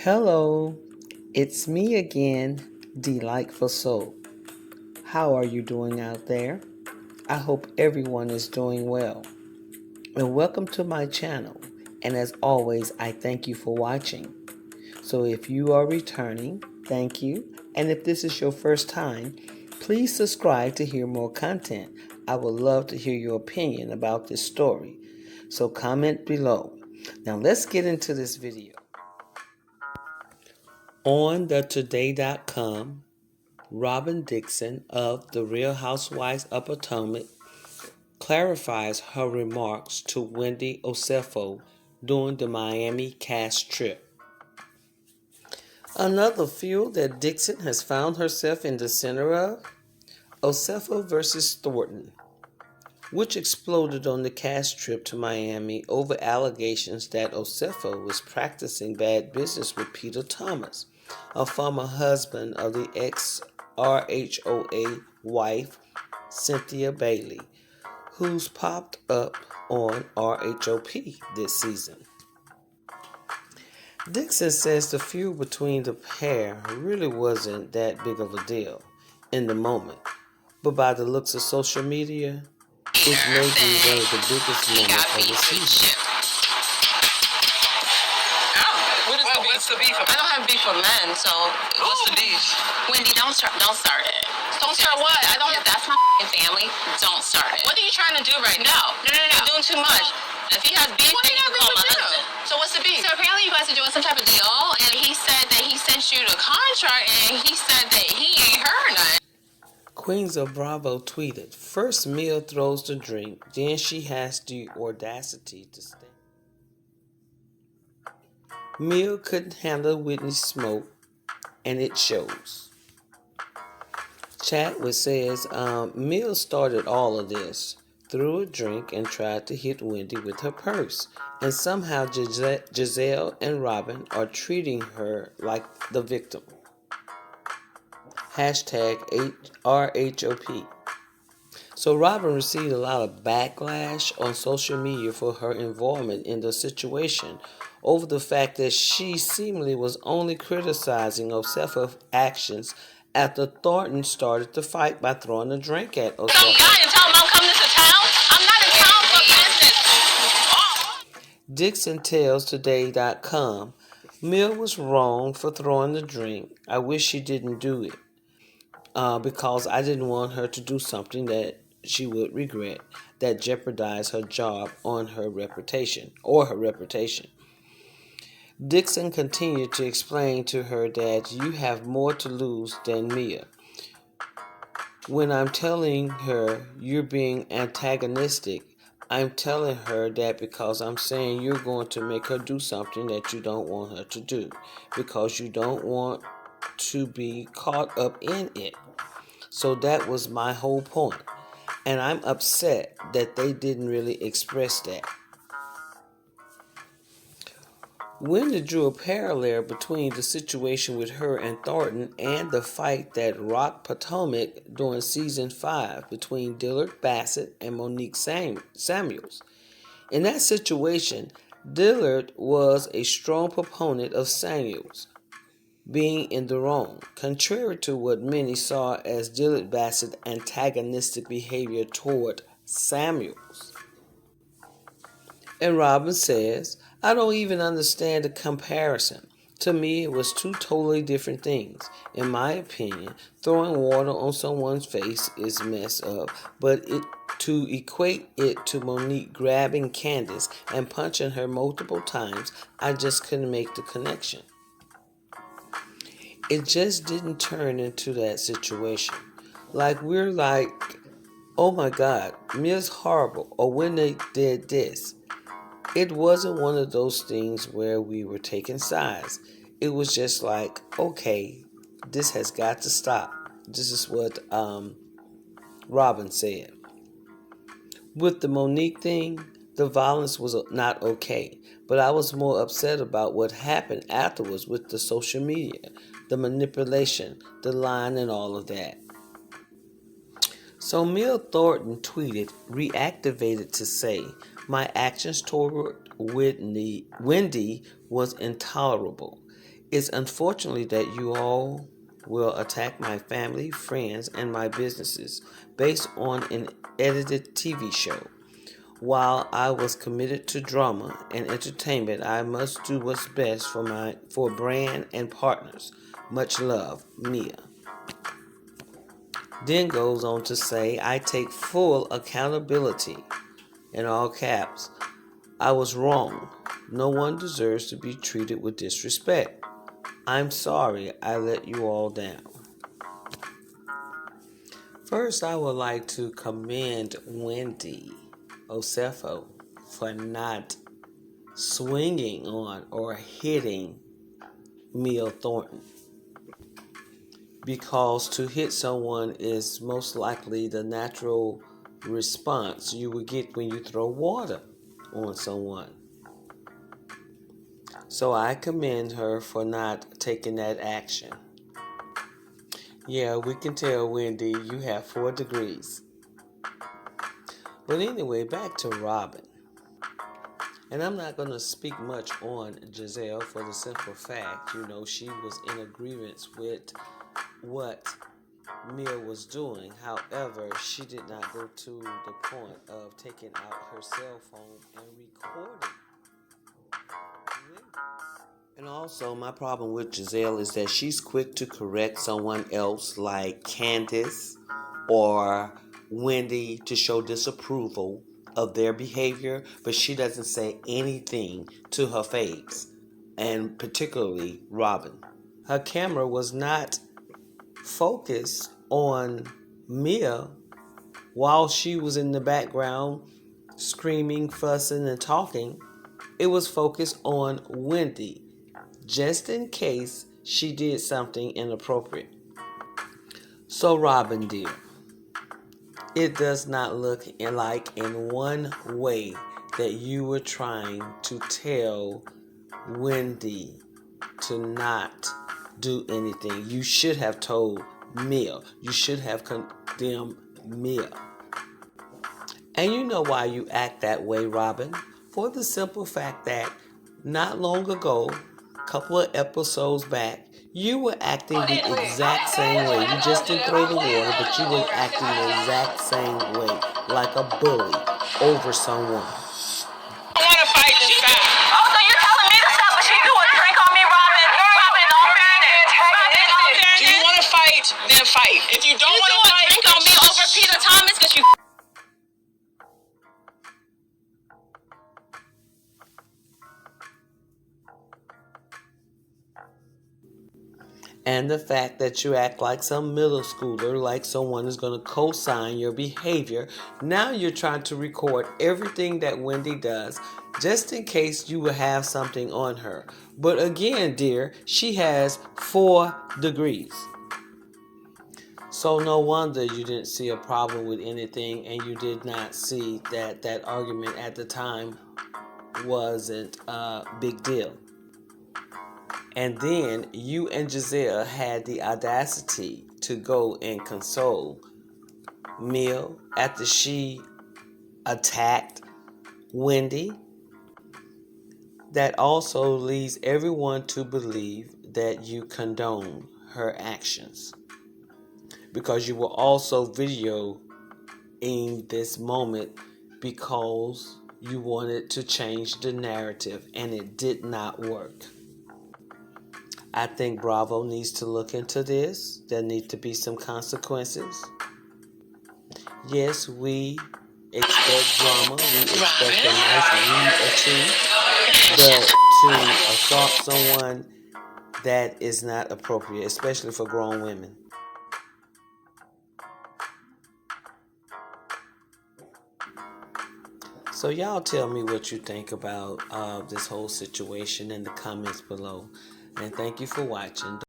Hello, it's me again, Delightful Soul. How are you doing out there? I hope everyone is doing well. And welcome to my channel. And as always, I thank you for watching. So if you are returning, thank you. And if this is your first time, please subscribe to hear more content. I would love to hear your opinion about this story. So comment below. Now let's get into this video. On the Today.com, Robyn Dixon of The Real Housewives of Potomac clarifies her remarks to Wendy Osefo during the Miami cast trip. Another field that Dixon has found herself in the center of, Osefo versus Thornton, which exploded on the cast trip to Miami over allegations that Osefo was practicing bad business with Peter Thomas, a former husband of the ex-RHOA wife, Cynthia Bailey, who's popped up on RHOP this season. Dixon says the feud between the pair really wasn't that big of a deal in the moment, but by the looks of social media, it may be one of the biggest moments of the season. What's the beef? I don't have beef with men, so what's the beef? Wendy, don't start it. Don't start what? I don't. If that's my family, don't start it. What are you trying to do right now? No. You're doing too much. If he has beef, then you can call my husband. So what's the beef? So apparently you guys are doing some type of deal, and he said that he sent you the contract, and he said that he ain't heard nothing. Queens of Bravo tweeted, "First Mia throws the drink, then she has the audacity to stay." Mia couldn't handle Whitney's smoke, and it shows. Chatwood says, Mia started all of this, threw a drink and tried to hit Wendy with her purse, and somehow Giselle and Robyn are treating her like the victim. #RHOP. So Robyn received a lot of backlash on social media for her involvement in the situation over the fact that she seemingly was only criticizing Oseffo's actions after Thornton started the fight by throwing a drink at Osefo. Some guy and tell him I'm coming to town. I'm not in town for business. Dixon tells Today.com, Mia was wrong for throwing the drink. I wish she didn't do it. Because I didn't want her to do something that she would regret, that jeopardized her job or her reputation. Dixon continued to explain to her that you have more to lose than Mia. When I'm telling her you're being antagonistic, I'm telling her that because I'm saying you're going to make her do something that you don't want her to do, because you don't want to be caught up in it. So that was my whole point, and I'm upset that they didn't really express that. Wendy drew a parallel between the situation with her and Thornton and the fight that RHOP Potomac during season 5 between Dillard Bassett and Monique Samuels. In that situation, Dillard was a strong proponent of Samuels being in the wrong, contrary to what many saw as Dillard Bassett's antagonistic behavior toward Samuels. And Robyn says, I don't even understand the comparison. To me, it was two totally different things. In my opinion, throwing water on someone's face is messed up, but to equate it to Monique grabbing Candace and punching her multiple times, I just couldn't make the connection. It just didn't turn into that situation. Like we're like, oh my God, Mia's horrible, or when they did this. It wasn't one of those things where we were taking sides. It was just like, okay, this has got to stop. This is what Robyn said. With the Monique thing, the violence was not okay, but I was more upset about what happened afterwards with the social media, the manipulation, the line, and all of that. So Mia Thornton tweeted, reactivated to say, my actions toward Wendy was intolerable. It's unfortunately that you all will attack my family, friends, and my businesses based on an edited TV show. While I was committed to drama and entertainment, I must do what's best for brand and partners. Much love, Mia. Then goes on to say, I take full accountability, in all caps. I was wrong. No one deserves to be treated with disrespect. I'm sorry I let you all down. First, I would like to commend Wendy Osefo for not swinging on or hitting Mia Thornton, because to hit someone is most likely the natural response you would get when you throw water on someone. So I commend her for not taking that action. Yeah, we can tell, Wendy, you have 4 degrees. But anyway, back to Robyn. And I'm not going to speak much on Giselle for the simple fact, she was in agreement with what Mia was doing. However, she did not go to the point of taking out her cell phone and recording. And also, my problem with Giselle is that she's quick to correct someone else like Candace or Wendy to show disapproval of their behavior, but she doesn't say anything to her face, and particularly Robyn. Her camera was not focused on Mia while she was in the background screaming, fussing, and talking. It was focused on Wendy, just in case she did something inappropriate. So, Robyn, dear, it does not look like in one way that you were trying to tell Wendy to not do anything. You should have told Mia. You should have condemned Mia. And you know why you act that way, Robyn? For the simple fact that not long ago, a couple of episodes back, you were acting the exact same way. You just didn't throw the water, but you were acting the exact same way, like a bully over someone. I want to fight this back. Oh, so you're telling me to stop, but she threw a drink on me, Robyn? Robyn, no fairness. Do you want to fight? Then fight. If you don't want to fight, drink on me over Peter Thomas because you. And the fact that you act like some middle schooler, like someone is going to co-sign your behavior. Now you're trying to record everything that Wendy does, just in case you will have something on her. But again, dear, she has 4 degrees. So no wonder you didn't see a problem with anything, and you did not see that argument at the time wasn't a big deal. And then you and Giselle had the audacity to go and console Mia after she attacked Wendy. That also leads everyone to believe that you condone her actions, because you were also videoing this moment because you wanted to change the narrative, and it did not work. I think Bravo needs to look into this. There need to be some consequences. Yes, we expect drama. We expect a nice read or two. But to assault someone, that is not appropriate, especially for grown women. So y'all tell me what you think about this whole situation in the comments below. And thank you for watching.